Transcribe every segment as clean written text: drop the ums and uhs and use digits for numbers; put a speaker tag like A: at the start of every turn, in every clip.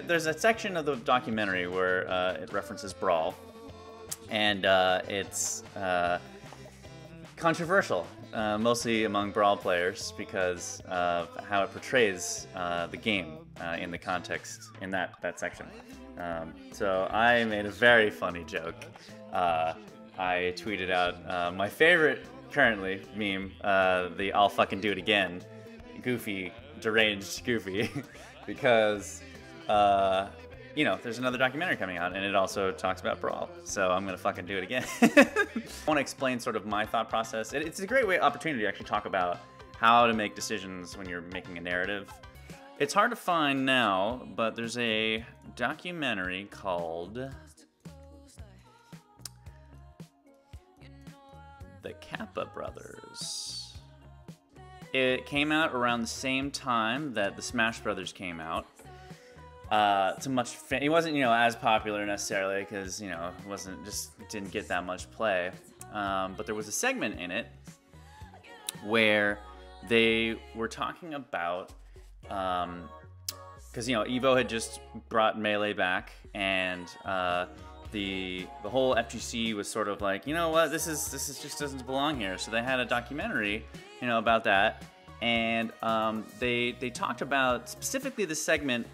A: there's a section of the documentary where it references Brawl, and it's controversial, mostly among Brawl players, because of how it portrays the game in the context in that section. So I made a very funny joke. I tweeted out my favorite currently meme, the "I'll fucking do it again," Goofy, deranged Goofy, because you know, there's another documentary coming out, and it also talks about Brawl, so I'm gonna fucking do it again. I want to explain sort of my thought process. It's a great opportunity to actually talk about how to make decisions when you're making a narrative. It's hard to find now, but there's a documentary called The Kappa Brothers. It came out around the same time that the Smash Brothers came out. It wasn't, you know, as popular necessarily, because, you know, didn't get that much play. But there was a segment in it where they were talking about, because, you know, Evo had just brought Melee back, and the whole FGC was sort of like, you know what, this just doesn't belong here. So they had a documentary, you know, about that, and they talked about specifically the segment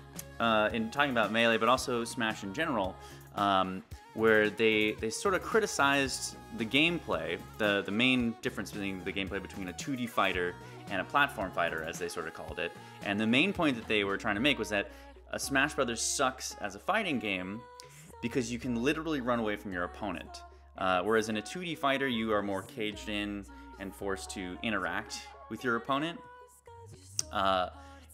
A: in talking about Melee, but also Smash in general, where they sort of criticized the gameplay, the main difference between the gameplay between a 2D fighter and a platform fighter, as they sort of called it. And the main point that they were trying to make was that Smash Brothers sucks as a fighting game because you can literally run away from your opponent. Whereas in a 2D fighter, you are more caged in and forced to interact with your opponent.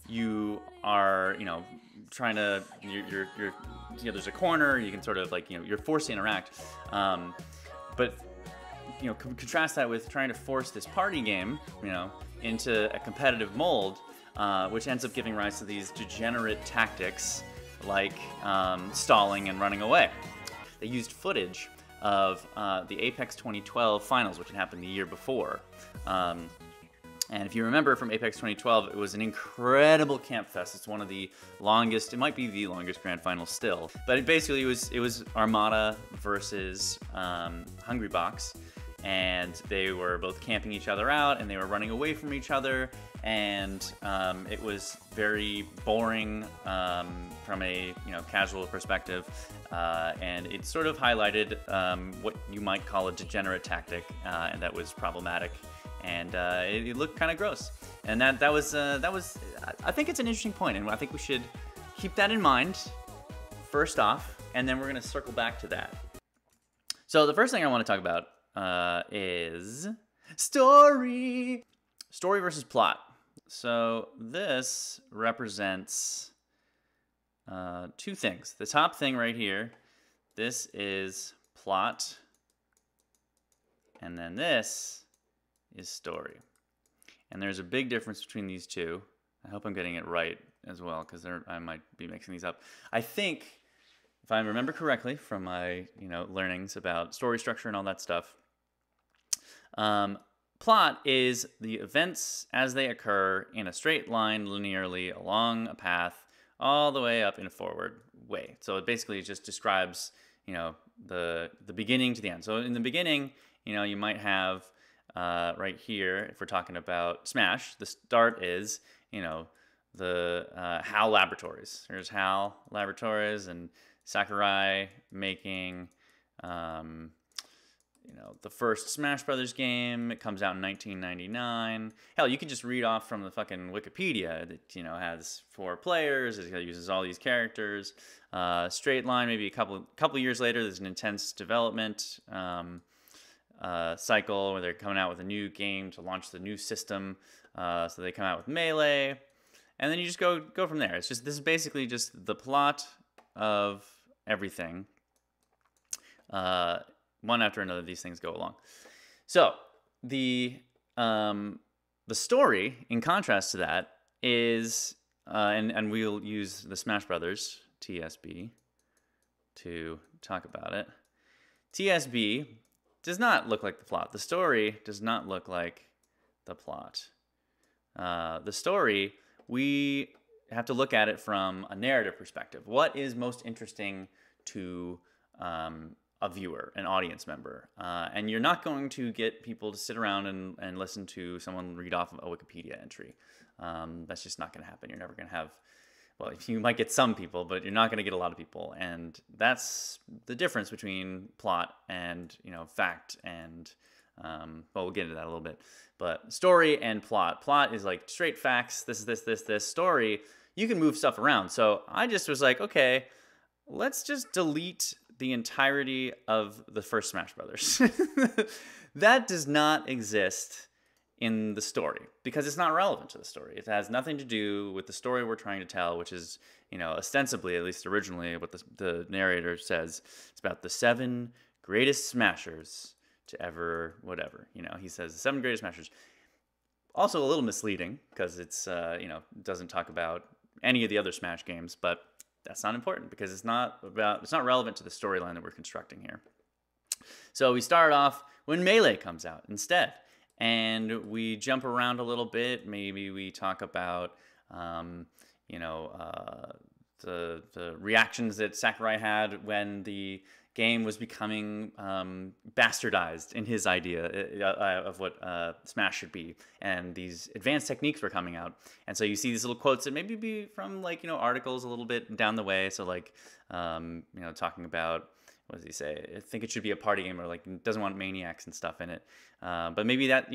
A: You are, you know, trying to, you know, there's a corner, you can sort of like, you know, you're forced to interact. But, you know, contrast that with trying to force this party game, you know, into a competitive mold, which ends up giving rise to these degenerate tactics like stalling and running away. They used footage of the Apex 2012 finals, which had happened the year before. And if you remember from Apex 2012, it was an incredible camp fest. It's one of the longest, it might be the longest grand final still. But it basically it was Armada versus Hungrybox. And they were both camping each other out, and they were running away from each other. And it was very boring from a, you know, casual perspective. And it sort of highlighted what you might call a degenerate tactic, and that was problematic. And it looked kind of gross, and that was I think it's an interesting point, and I think we should keep that in mind first off, and then we're gonna circle back to that. So the first thing I want to talk about is story versus plot. So this represents two things. The top thing right here, this is plot, and then this is story. And there's a big difference between these two. I hope I'm getting it right as well, because I might be mixing these up. I think, if I remember correctly from my, you know, learnings about story structure and all that stuff, plot is the events as they occur in a straight line linearly along a path all the way up in a forward way. So it basically just describes, you know, the beginning to the end. So in the beginning, you know, you might have right here, if we're talking about Smash, the start is, you know, the HAL Laboratories. There's HAL Laboratories and Sakurai making, you know, the first Smash Brothers game. It comes out in 1999. Hell, you can just read off from the fucking Wikipedia that, you know, has 4 players. It uses all these characters. Straight line, maybe a couple years later, there's an intense development cycle where they're coming out with a new game to launch the new system. So they come out with Melee, and then you just go from there. This is basically just the plot of everything. One after another, these things go along. So the story, in contrast to that, is and we'll use the Smash Brothers TSB to talk about it. TSB does not look like the plot. The story does not look like the plot. The story, we have to look at it from a narrative perspective. What is most interesting to a viewer, an audience member? And you're not going to get people to sit around and listen to someone read off a Wikipedia entry. That's just not going to happen. You're never going to have, well, you might get some people, but you're not going to get a lot of people. And that's the difference between plot and, fact and, well, we'll get into that a little bit. But story and plot. Plot is like straight facts. This is this. Story, you can move stuff around. So I just was like, okay, let's just delete the entirety of the first Smash Brothers. That does not exist in the story because it's not relevant to the story. It has nothing to do with the story we're trying to tell, which is, ostensibly, at least originally, what the narrator says. It's about the 7 greatest smashers to ever whatever. He says the 7 greatest smashers. Also a little misleading because it's, doesn't talk about any of the other Smash games, but that's not important because it's not relevant to the storyline that we're constructing here. So we start off when Melee comes out instead. And we jump around a little bit. Maybe we talk about, the reactions that Sakurai had when the game was becoming bastardized in his idea of what Smash should be. And these advanced techniques were coming out. And so you see these little quotes that maybe be from, articles a little bit down the way. So, talking about, what does he say? I think it should be a party game, or doesn't want maniacs and stuff in it. But maybe that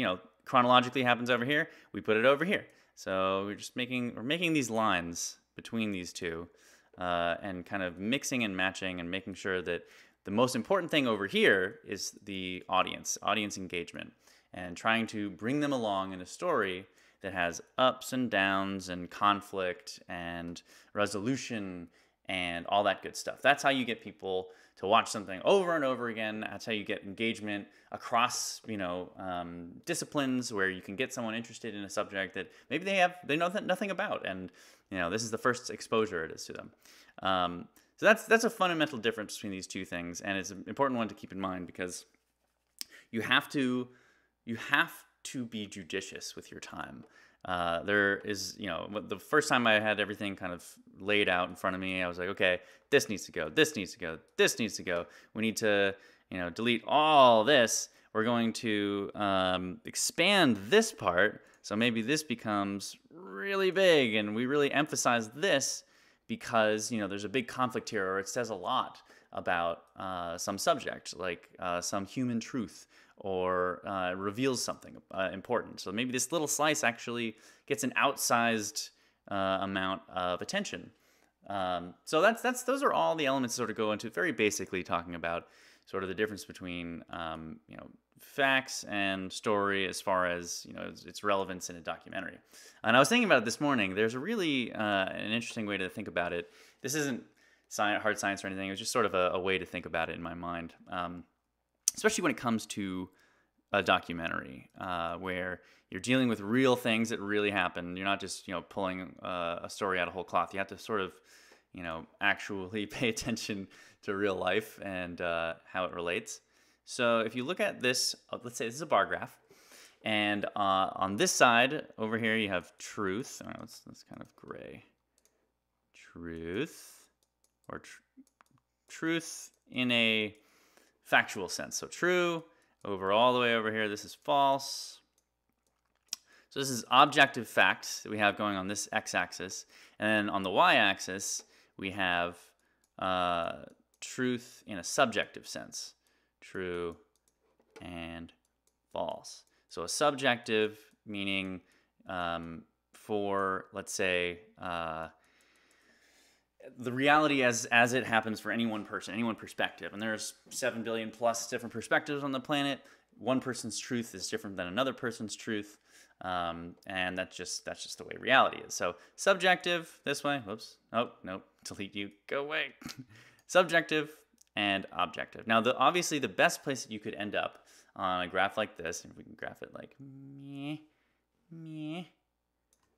A: chronologically happens over here. We put it over here. So we're making these lines between these two, and kind of mixing and matching and making sure that the most important thing over here is the audience engagement, and trying to bring them along in a story that has ups and downs and conflict and resolution and all that good stuff. That's how you get people to watch something over and over again. That's how you get engagement across, disciplines, where you can get someone interested in a subject that maybe they know nothing about, and this is the first exposure it is to them. So that's a fundamental difference between these two things, and it's an important one to keep in mind because you have to be judicious with your time. There is, the first time I had everything kind of laid out in front of me, I was like, okay, this needs to go, this needs to go, this needs to go. We need to, delete all this. We're going to expand this part, so maybe this becomes really big, and we really emphasize this because, there's a big conflict here, or it says a lot about some subject, like some human truth, or reveals something important. So maybe this little slice actually gets an outsized amount of attention. So those are all the elements that sort of go into very basically talking about sort of the difference between facts and story as far as its relevance in a documentary. And I was thinking about it this morning. There's a really an interesting way to think about it. This isn't hard science or anything. It was just sort of a way to think about it in my mind. Especially when it comes to a documentary, where you're dealing with real things that really happen. You're not just pulling a story out of whole cloth. You have to sort of actually pay attention to real life and how it relates. So if you look at this, let's say this is a bar graph, and on this side over here you have truth. Oh, that's kind of gray. Truth, or truth in a factual sense. So true over all the way over here. This is false. So this is objective facts that we have going on this x-axis. And then on the y-axis, we have truth in a subjective sense. True and false. So a subjective meaning for, let's say, the reality as it happens for any one person, any one perspective. And there's 7 billion plus different perspectives on the planet. One person's truth is different than another person's truth. And that's just the way reality is. So subjective this way. Whoops. Oh, nope. Delete you. Go away. Subjective and objective. Now, obviously the best place that you could end up on a graph like this, if we can graph it like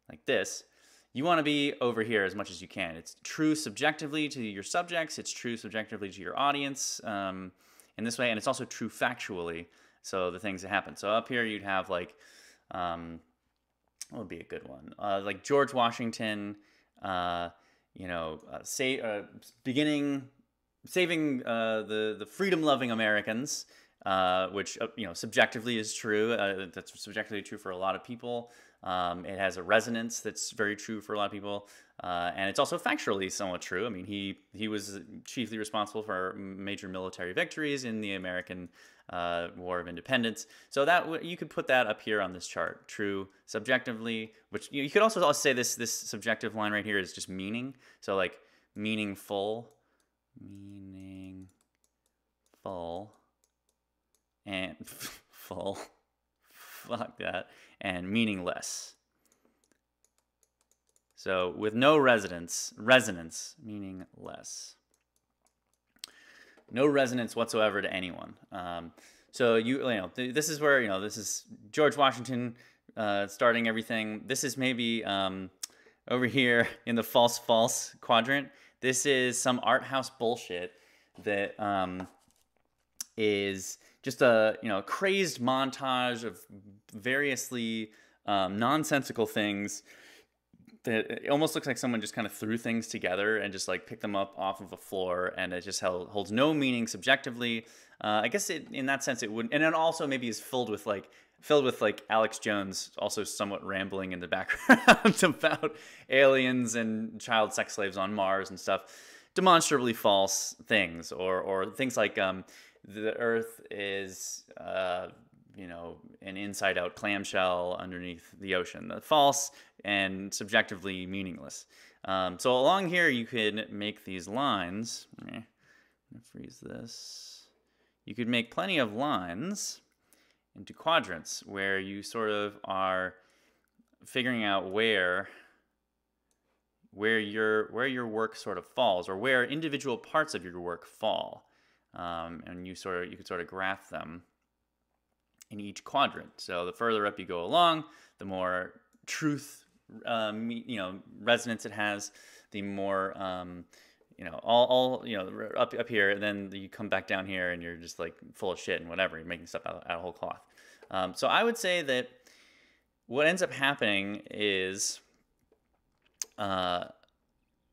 A: like this, you want to be over here as much as you can. It's true subjectively to your subjects. It's true subjectively to your audience in this way. And it's also true factually. So the things that happen. So up here you'd have like, what would be a good one? Like George Washington you know, saving the freedom-loving Americans, which you know, subjectively is true. That's subjectively true for a lot of people. It has a resonance that's very true for a lot of people, and it's also factually somewhat true. I mean, he was chiefly responsible for major military victories in the American War of Independence. So that you could put that up here on this chart. True subjectively, which you could also say this subjective line right here is just meaning. So like meaningful, and full, fuck that, and meaningless. So with no resonance, meaningless. No resonance whatsoever to anyone. So you know, this is where, you know, this is George Washington starting everything. This is maybe over here in the false quadrant. This is some art house bullshit that is just a, you know, crazed montage of variously nonsensical things that it almost looks like someone just kind of threw things together and just like picked them up off of a floor, and it just holds no meaning subjectively. I guess in that sense it wouldn't, and it also maybe is filled with like Alex Jones also somewhat rambling in the background about aliens and child sex slaves on Mars and stuff. Demonstrably false things, or things like the Earth is you know, an inside-out clamshell underneath the ocean. False and subjectively meaningless. So along here, you could make these lines. I'm gonna freeze this. You could make plenty of lines into quadrants where you sort of are figuring out where your work sort of falls, or where individual parts of your work fall, and you could sort of graph them in each quadrant. So the further up you go along, the more truth, you know, resonance it has, the more, you know, all you know, up here, and then you come back down here and you're just like full of shit and whatever, you're making stuff out of whole cloth. So I would say that what ends up happening is,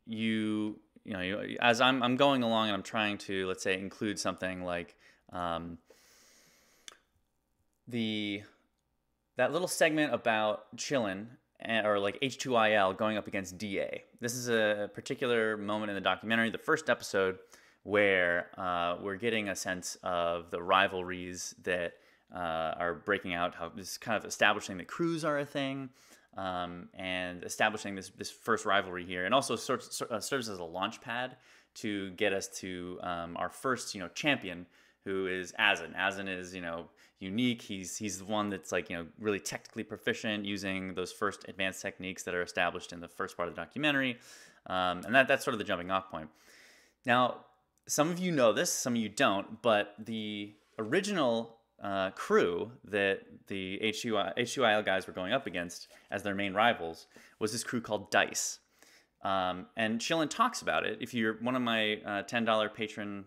A: you know, as I'm going along and I'm trying to, let's say, include something like, that little segment about chillin', or like H2IL going up against DA. This is a particular moment in the documentary, the first episode, where we're getting a sense of the rivalries that are breaking out, how this is kind of establishing that crews are a thing, and establishing this first rivalry here, and also serves as a launch pad to get us to our first, you know, champion, who is Asin. Asin is, you know, unique. He's the one that's like, you know, really technically proficient using those first advanced techniques that are established in the first part of the documentary, and that's sort of the jumping off point. Now, some of you know this, some of you don't, but the original crew that the H2IL guys were going up against as their main rivals was this crew called Dice. And Chillin talks about it. If you're one of my $10 patron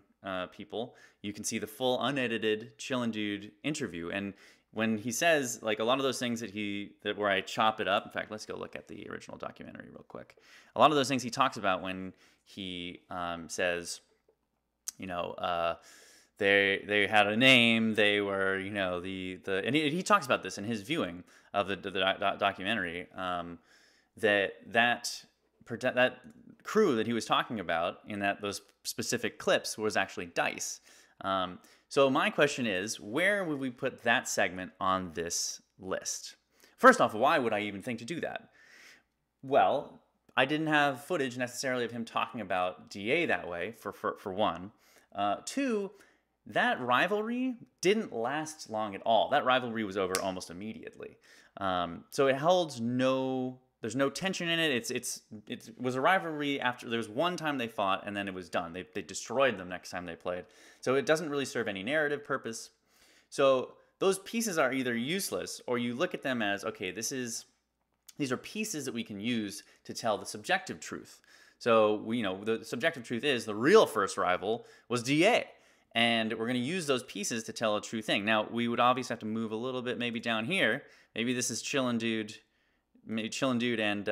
A: people, you can see the full unedited Chillin Dude interview. And when he says, like, a lot of those things that where I chop it up, in fact, let's go look at the original documentary real quick. A lot of those things he talks about when he says, you know, they had a name, they were, you know, and he talks about this in his viewing of the documentary, that crew that he was talking about in those specific clips was actually Dice. So my question is, where would we put that segment on this list? First off, why would I even think to do that? Well, I didn't have footage necessarily of him talking about DA that way, for one. Two, that rivalry didn't last long at all. That rivalry was over almost immediately. So it holds there's no tension in it. It was a rivalry after there was one time they fought, and then it was done. They destroyed them next time they played. So it doesn't really serve any narrative purpose. So those pieces are either useless, or you look at them as, okay, these are pieces that we can use to tell the subjective truth. So the subjective truth is the real first rival was DA. And we're going to use those pieces to tell a true thing. Now, we would obviously have to move a little bit maybe down here. Maybe this is Chillin Dude and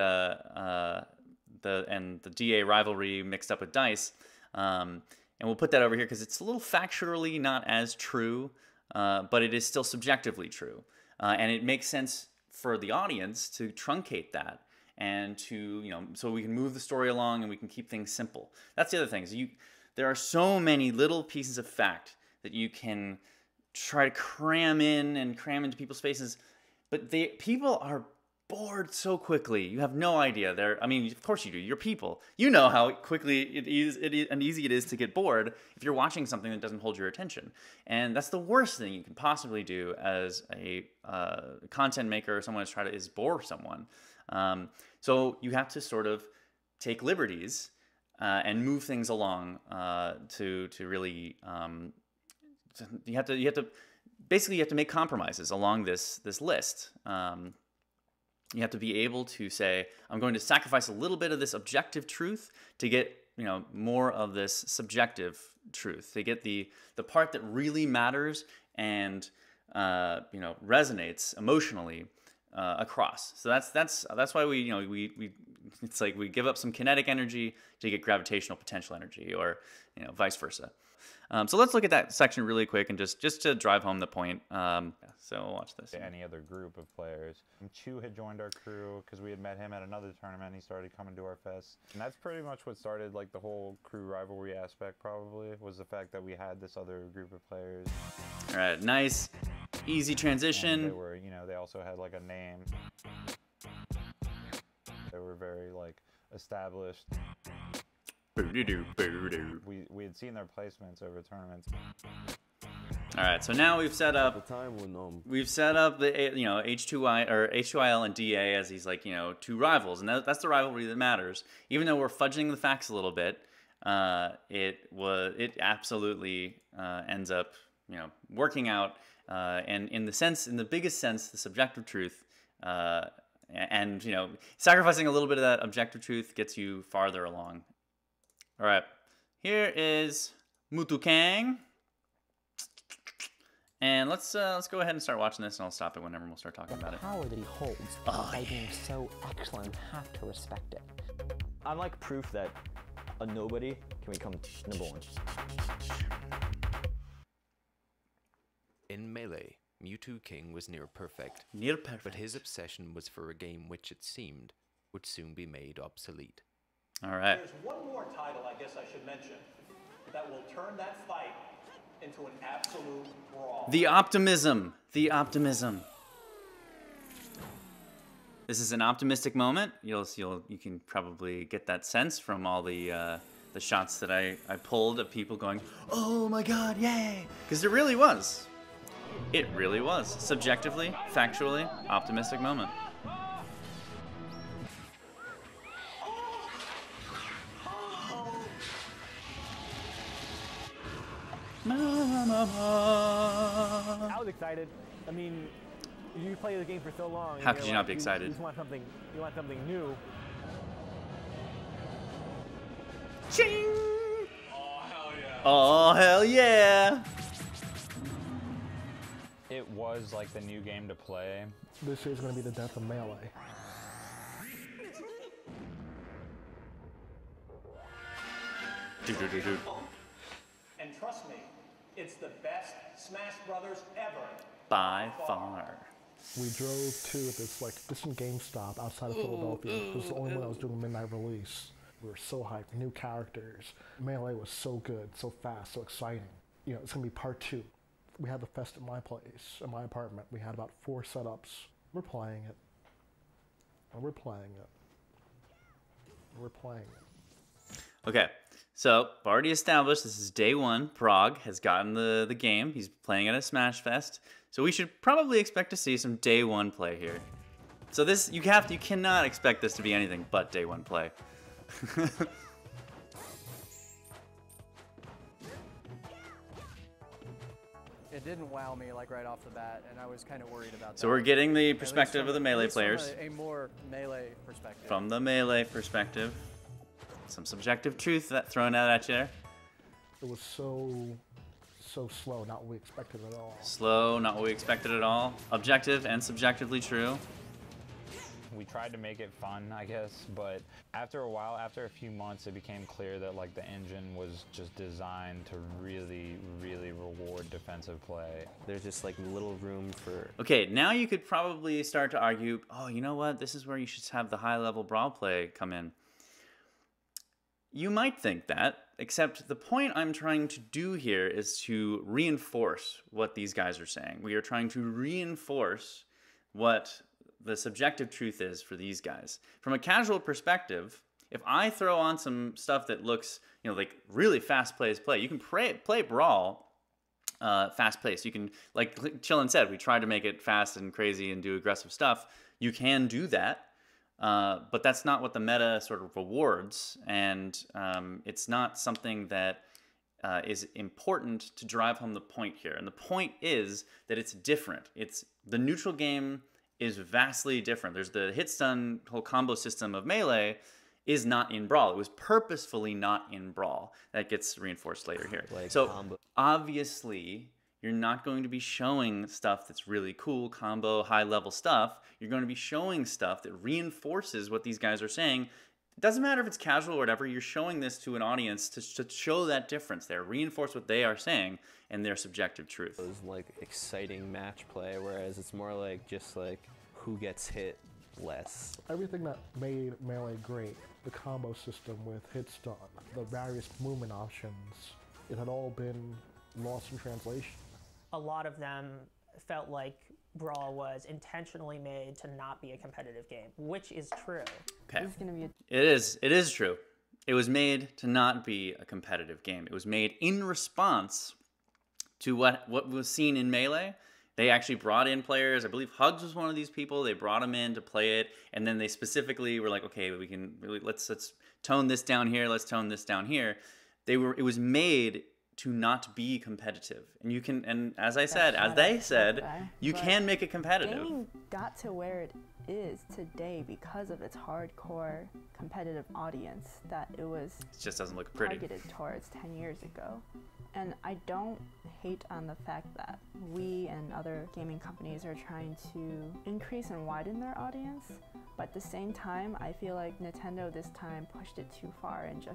A: the DA rivalry mixed up with dice. And we'll put that over here because it's a little factually not as true, but it is still subjectively true. And it makes sense for the audience to truncate that and to, so we can move the story along and we can keep things simple. That's the other thing. Is there are so many little pieces of fact that you can try to cram into people's faces, but people are bored so quickly. You have no idea. I mean, of course you do. You're people. You know how quickly it is and easy it is to get bored if you're watching something that doesn't hold your attention. And that's the worst thing you can possibly do as a content maker or someone is bore someone. So you have to sort of take liberties and move things along to really. You have to basically make compromises along this list. You have to be able to say, I'm going to sacrifice a little bit of this objective truth to get, more of this subjective truth, to get the part that really matters and, resonates emotionally across. So that's why we it's like we give up some kinetic energy to get gravitational potential energy, or, vice versa. So let's look at that section really quick and just to drive home the point. So we'll watch this.
B: Any other group of players. Chu had joined our crew because we had met him at another tournament. He started coming to our fest. And that's pretty much what started like the whole crew rivalry aspect, probably, was the fact that we had this other group of players.
A: All right, nice, easy transition.
B: And they were, they also had like a name. They were very like established. We had seen their placements over tournaments.
A: All right, so now we've set up the H2I or H2IL and DA as these two rivals, and that's the rivalry that matters. Even though we're fudging the facts a little bit, it absolutely ends up working out, and in the biggest sense, the subjective truth. And sacrificing a little bit of that objective truth gets you farther along. All right, here is Mutu Kang, and let's go ahead and start watching this, and I'll stop it whenever we'll start talking about it.
C: The power that he holds by being so excellent, have to respect it.
D: I'm like proof that a nobody can become number one.
E: In Melee, Mewtwo King was near perfect. But his obsession was for a game which it seemed would soon be made obsolete.
A: All right.
F: There's one more title I guess I should mention that will turn that fight into an absolute brawl.
A: The optimism. This is an optimistic moment. You can probably get that sense from all the shots that I pulled of people going, "Oh my God, yay!" Because it really was. It really was. Subjectively, factually, optimistic moment.
C: I was excited. I mean, you play the game for so long.
A: How could you not be excited?
C: You want something new.
A: Ching!
F: Oh, hell yeah.
A: Oh, hell yeah!
B: It was like the new game to play.
C: This is going to be the death of Melee.
F: And trust me, it's the best Smash Brothers ever.
A: By far.
C: We drove to this distant GameStop outside of Philadelphia. It was the only one that was doing a midnight release. We were so hyped, new characters. Melee was so good, so fast, so exciting. It's gonna be part 2. We had the fest at my place, in my apartment. We had about 4 setups. We're playing it.
A: Okay, so already established this is day 1. Prague has gotten the game. He's playing at a Smash Fest. So we should probably expect to see some day 1 play here. So this you cannot expect this to be anything but day 1 play.
G: It didn't wow me right off the bat, and I was kind of worried about that.
A: So we're getting the perspective of the Melee players.
G: From a more Melee perspective.
A: From the Melee perspective. Some subjective truth thrown out at you there.
C: It was so slow, not what we expected at all.
A: Slow, not what we expected at all. Objective and subjectively true.
B: We tried to make it fun, I guess, but after a while, after a few months, it became clear that like the engine was just designed to really, really reward defensive play.
D: There's just like little room for...
A: Okay, now you could probably start to argue, oh, you know what? This is where you should have the high-level brawl play come in. You might think that, except the point I'm trying to do here is to reinforce what these guys are saying. We are trying to reinforce what the subjective truth is for these guys. From a casual perspective, if I throw on some stuff that looks, you know, like really fast-paced play, you can play Brawl fast-paced. You can, like Chillin said, we tried to make it fast and crazy and do aggressive stuff. You can do that. But that's not what the meta sort of rewards, and it's not something that is important to drive home the point here. And the point is that it's different. The neutral game is vastly different. There's the hit stun whole combo system of Melee is not in Brawl. It was purposefully not in Brawl. That gets reinforced later here.
D: Like
A: so
D: combo.
A: Obviously, you're not going to be showing stuff that's really cool, combo, high-level stuff. You're going to be showing stuff that reinforces what these guys are saying. It doesn't matter if it's casual or whatever. You're showing this to an audience to show that difference there, reinforce what they are saying and their subjective truth.
D: It was like exciting match play, whereas it's more like just like who gets hit less.
C: Everything that made Melee great, the combo system with hit stun, the various movement options, it had all been lost in translation.
H: A lot of them felt like Brawl was intentionally made to not be a competitive game, which is true.
A: Okay.
I: It
A: is true. It was made to not be a competitive game. It was made in response to what was seen in Melee. They actually brought in players. I believe Hugs was one of these people. They brought him in to play it, and then they specifically were like, okay, we can really let's tone this down here. Let's tone this down here. It was made to not be competitive, and you can, and as they said, you can make it competitive.
I: Gaming got to where it is today because of its hardcore competitive audience that it was.
A: It just doesn't look pretty.
I: Targeted towards 10 years ago, and I don't hate on the fact that we and other gaming companies are trying to increase and widen their audience, but at the same time, I feel like Nintendo this time pushed it too far and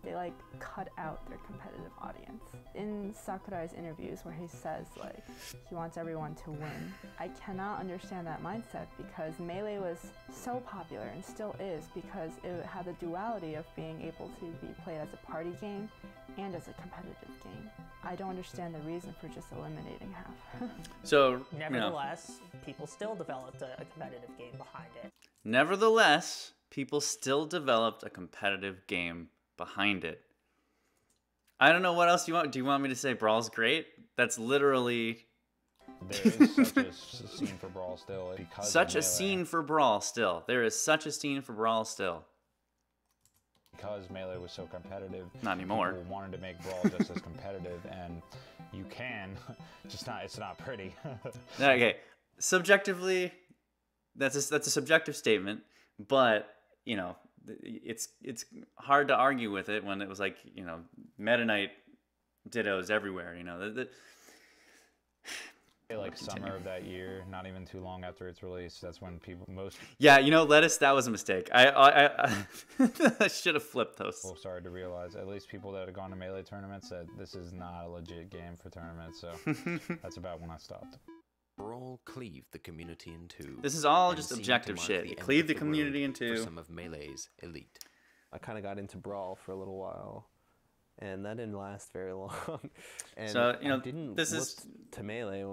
I: they like cut out their competitive audience. In Sakurai's interviews where he says like he wants everyone to win, I cannot understand that mindset because Melee was so popular and still is because it had the duality of being able to be played as a party game and as a competitive game. I don't understand the reason for just eliminating half.
A: So,
H: nevertheless, people still developed a competitive game behind it.
A: Nevertheless, people still developed a competitive game behind it. I don't know what else you want. Do you want me to say Brawl's great? That's literally...
B: There is such a scene for Brawl still.
A: Such a scene for Brawl still. There is such a scene for Brawl still.
B: Because Melee was so competitive.
A: Not anymore.
B: People wanted to make Brawl just as competitive, and you can, just not, it's not pretty.
A: Okay, subjectively, that's a subjective statement, but, you know, it's hard to argue with it when it was like, you know, Meta Knight dittos everywhere, you know.
B: Like summer of that year, not even too long after its release, that's when people most...
A: Yeah, you know, Lettuce, that was a mistake. I should have flipped those.
B: People started to realize, at least people that had gone to Melee tournaments, that this is not a legit game for tournaments, so that's about when I stopped.
E: Brawl cleaved the community in two.
A: This is all just objective shit. It cleaved the community in two.
E: For some of Melee's elite.
D: I kind of got into Brawl for a little while, and that didn't last very long. And
A: so, you know,
D: didn't
A: this
D: look
A: is
D: to Melee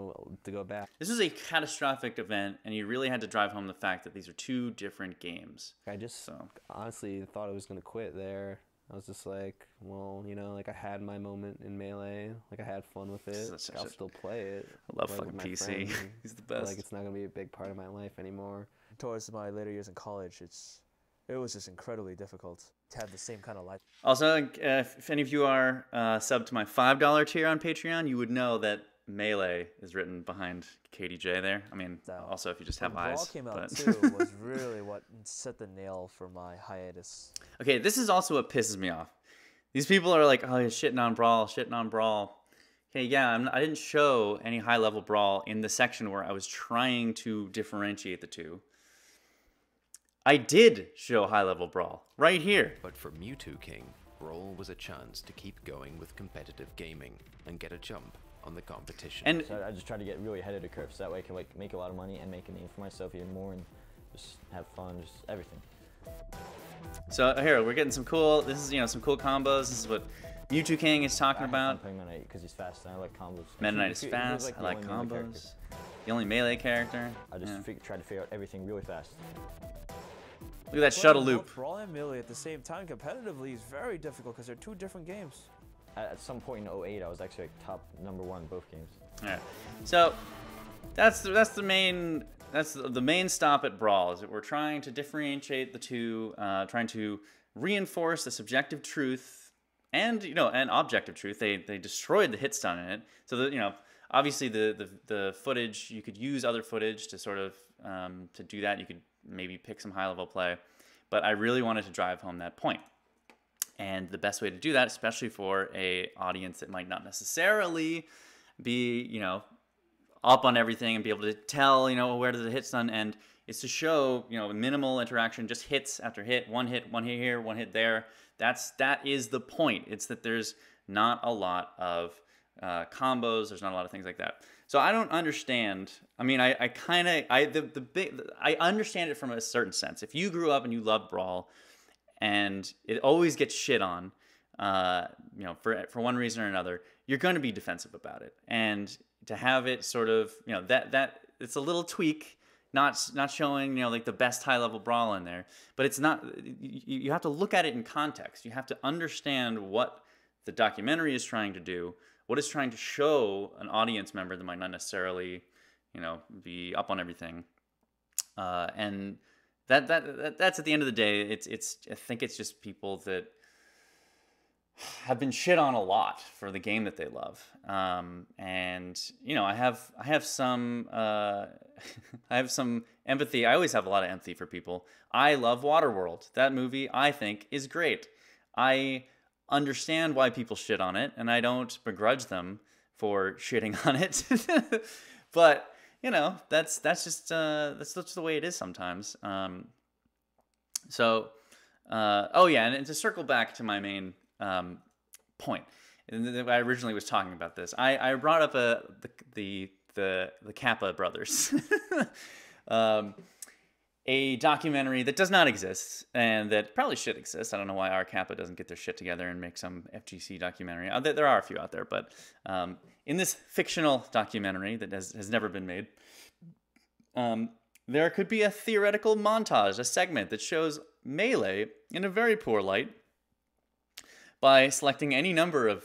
D: to go back.
A: This was a catastrophic event, and you really had to drive home the fact that these are two different games.
D: I just honestly thought I was gonna quit there. I was just like, well, you know, like I had my moment in Melee, like I had fun with it. I'll still play it.
A: I love fucking PC. He's the best.
D: Like it's not gonna be a big part of my life anymore.
J: Towards my later years in college, it was just incredibly difficult to have the same kind of life.
A: Also, if any of you are subbed to my $5 tier on Patreon, you would know that Melee is written behind KDJ there. I mean, also if you just have eyes.
J: Brawl came out too was really what set the nail for my hiatus.
A: Okay, this is also what pisses me off. These people are like, oh, you're shitting on Brawl, shitting on Brawl. Okay, yeah, I didn't show any high-level Brawl in the section where I was trying to differentiate the two. I did show high-level Brawl right here.
E: But for Mewtwo King, Brawl was a chance to keep going with competitive gaming and get a jump on the competition.
A: And
K: so I just try to get really ahead of the curve, so that way I can like make a lot of money and make a name for myself even more, and just have fun, just everything.
A: So here we're getting some cool. This is some cool combos. This is what Mewtwo King is talking about.
K: Playing Meta Knight because he's fast and I like combos.
A: Meta Knight is fast. I like combos. The only melee character.
K: I just try to figure out everything really fast.
A: Look at that shuttle loop.
J: Brawl and Melee at the same time competitively is very difficult because they're two different games.
K: At some point in 08, I was actually like top #1 both games.
A: All right. So that's the main stop at Brawl, is that we're trying to differentiate the two, trying to reinforce the subjective truth and and objective truth. They destroyed the hit stun in it. So obviously the footage, you could use other footage to sort of to do that. You could maybe pick some high-level play, but I really wanted to drive home that point. And the best way to do that, especially for a audience that might not necessarily be up on everything and be able to tell where does the hit stun end, is to show minimal interaction, just hits after hit, one hit here, one hit there. That is the point. It's that there's not a lot of combos. There's not a lot of things like that. So I don't understand. I mean, I understand it from a certain sense. If you grew up and you loved Brawl, and it always gets shit on, for one reason or another, you're going to be defensive about it. And to have it sort of, that it's a little tweak, not showing like the best high level Brawl in there, but it's not. You have to look at it in context. You have to understand what the documentary is trying to do, what it's trying to show an audience member that might not necessarily, be up on everything, and that's at the end of the day. I think it's just people that have been shit on a lot for the game that they love, and I have some empathy. I always have a lot of empathy for people. I love Waterworld. That movie I think is great. I understand why people shit on it, and I don't begrudge them for shitting on it. But that's just the way it is sometimes. Oh yeah, and to circle back to my main point, I originally was talking about this. I brought up the Kappa brothers, a documentary that does not exist and that probably should exist. I don't know why our Kappa doesn't get their shit together and make some FGC documentary. There are a few out there, but in this fictional documentary that has never been made, there could be a theoretical montage, a segment that shows Melee in a very poor light by selecting any number of,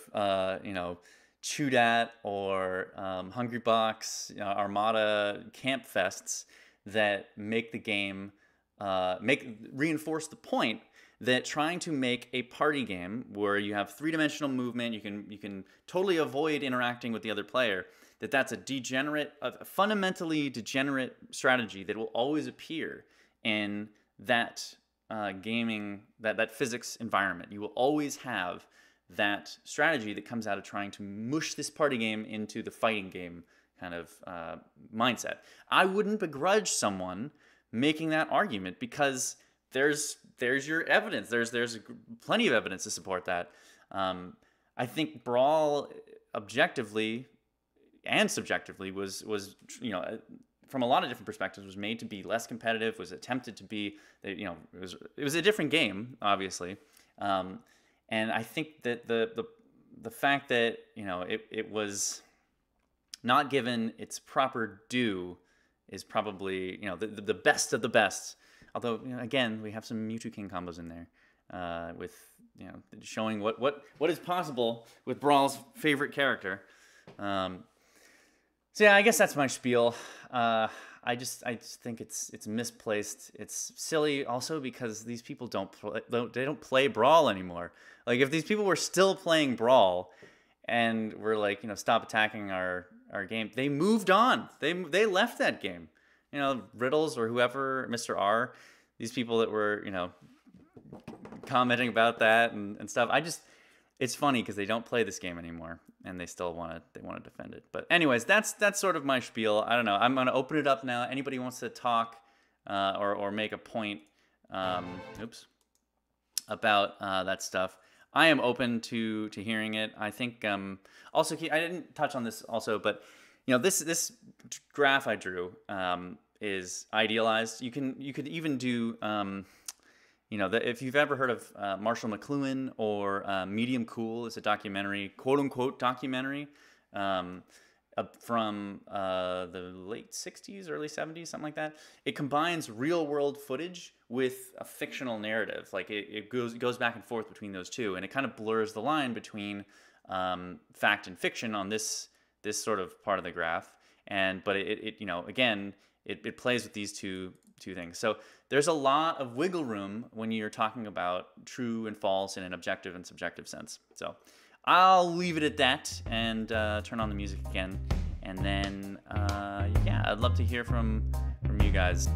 A: Chudat or Hungrybox, Armada camp fests that make the game, reinforce the point that trying to make a party game where you have three-dimensional movement, you can totally avoid interacting with the other player, that's a fundamentally degenerate strategy that will always appear in that gaming, that physics environment. You will always have that strategy that comes out of trying to mush this party game into the fighting game kind of mindset. I wouldn't begrudge someone making that argument because there's your evidence. There's plenty of evidence to support that. I think Brawl objectively and subjectively was from a lot of different perspectives was made to be less competitive, was attempted to be, it was a different game, obviously. And I think that the fact that, it was not given its proper due is probably, the best of the best. Although, again, we have some Mewtwo King combos in there with, showing what is possible with Brawl's favorite character. So yeah, I guess that's my spiel. I just think it's misplaced. It's silly also because these people don't play Brawl anymore. Like if these people were still playing Brawl and were like, stop attacking our game, they moved on. They left that game. Riddles or whoever, Mr. R, these people that were, commenting about that and stuff. It's funny because they don't play this game anymore and they still want to defend it. But anyways, that's sort of my spiel. I don't know. I'm going to open it up now. Anybody wants to talk or make a point that stuff. I am open to hearing it. I think also I didn't touch on this also, but this graph I drew is idealized. You could even do if you've ever heard of Marshall McLuhan or Medium Cool, is a documentary, quote unquote documentary. From the late 60s, early 70s, something like that. It combines real world footage with a fictional narrative. Like it goes back and forth between those two, and it kind of blurs the line between fact and fiction on this sort of part of the graph. But it plays with these two things. So there's a lot of wiggle room when you're talking about true and false in an objective and subjective sense. So I'll leave it at that and turn on the music again. And then, I'd love to hear from you guys.